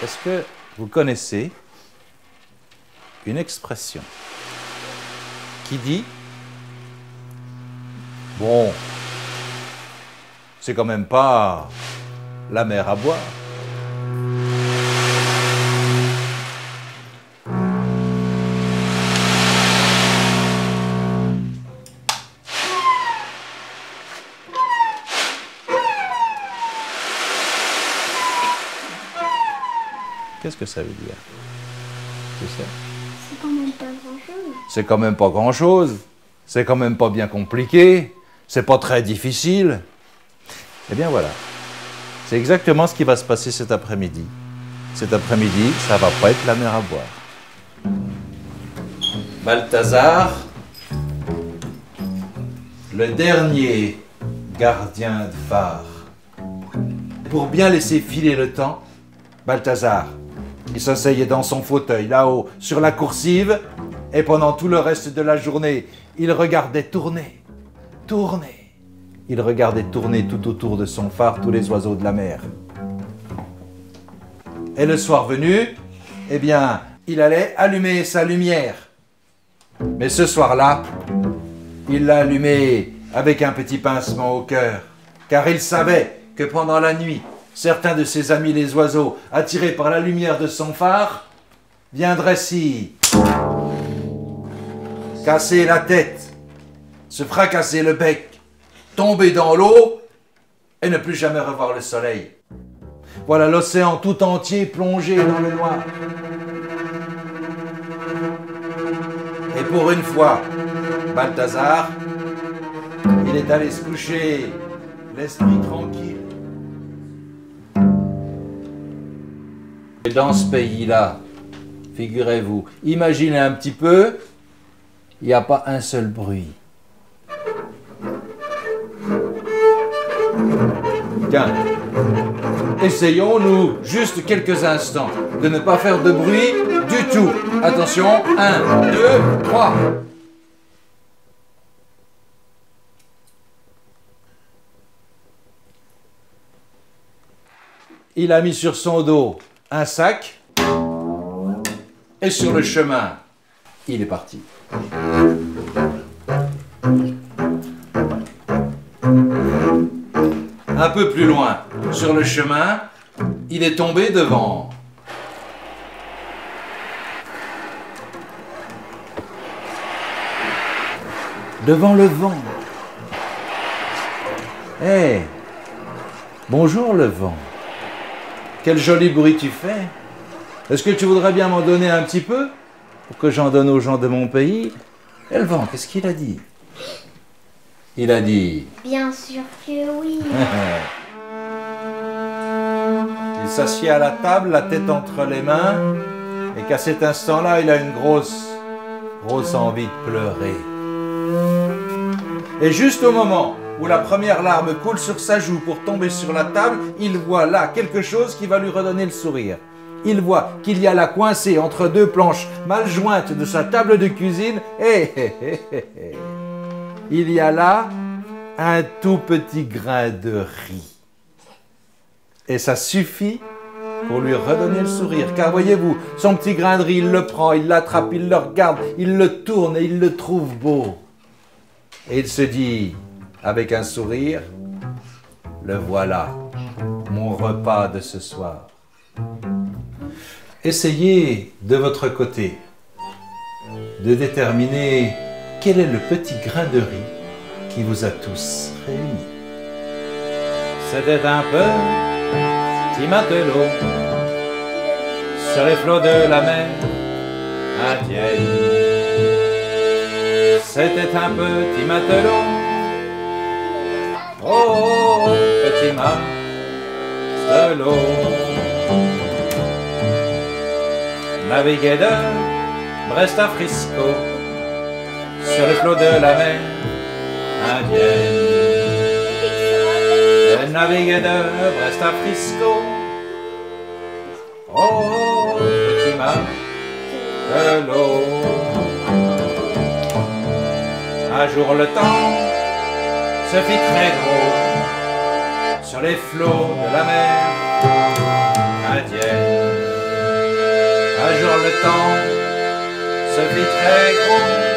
Est-ce que vous connaissez une expression qui dit « Bon, c'est quand même pas la mer à boire ». Qu'est-ce que ça veut dire? Tu sais? C'est quand même pas grand-chose. C'est quand même pas grand-chose. C'est quand même pas bien compliqué. C'est pas très difficile. Eh bien voilà. C'est exactement ce qui va se passer cet après-midi. Cet après-midi, ça va pas être la mer à boire. Balthazar, le dernier gardien de phare. Pour bien laisser filer le temps, Balthazar, il s'asseyait dans son fauteuil, là-haut, sur la coursive, et pendant tout le reste de la journée, il regardait tourner, tourner. Il regardait tourner tout autour de son phare tous les oiseaux de la mer. Et le soir venu, eh bien, il allait allumer sa lumière. Mais ce soir-là, il l'a allumée avec un petit pincement au cœur, car il savait que pendant la nuit, certains de ses amis les oiseaux, attirés par la lumière de son phare, viendraient s'y casser la tête, se fracasser le bec, tomber dans l'eau et ne plus jamais revoir le soleil. Voilà l'océan tout entier plongé dans le noir. Et pour une fois, Balthazar, il est allé se coucher, l'esprit tranquille. Et dans ce pays-là, figurez-vous, imaginez un petit peu, il n'y a pas un seul bruit. Tiens, essayons, nous, juste quelques instants, de ne pas faire de bruit du tout. Attention, 1, 2, 3. Il a mis sur son dos un sac, et sur le chemin, il est parti. Un peu plus loin, sur le chemin, il est tombé devant. Devant le vent. Hé, bonjour le vent. Quel joli bruit tu fais. Est-ce que tu voudrais bien m'en donner un petit peu pour que j'en donne aux gens de mon pays? Et le vent, qu'est-ce qu'il a dit? Il a dit... Bien sûr que oui. Il s'assied à la table, la tête entre les mains, et qu'à cet instant-là, il a une grosse envie de pleurer. Et juste au moment où la première larme coule sur sa joue pour tomber sur la table, il voit là quelque chose qui va lui redonner le sourire. Il voit qu'il y a là coincé entre deux planches mal jointes de sa table de cuisine, il y a là un tout petit grain de riz. Et ça suffit pour lui redonner le sourire. Car voyez-vous, son petit grain de riz, il le prend, il l'attrape, il le regarde, il le tourne et il le trouve beau. Et il se dit, avec un sourire, le voilà, mon repas de ce soir. Essayez de votre côté de déterminer quel est le petit grain de riz qui vous a tous réunis. C'était un petit matelot sur les flots de la mer indienne. C'était un petit matelot, oh, petit matelot, naviguait de Brest à Frisco sur les flots de la mer indienne. Elle naviguait de Brest à Frisco, oh, petit matelot. Un jour le temps se fit très gros sur les flots de la mer indienne. le temps se fit très gros.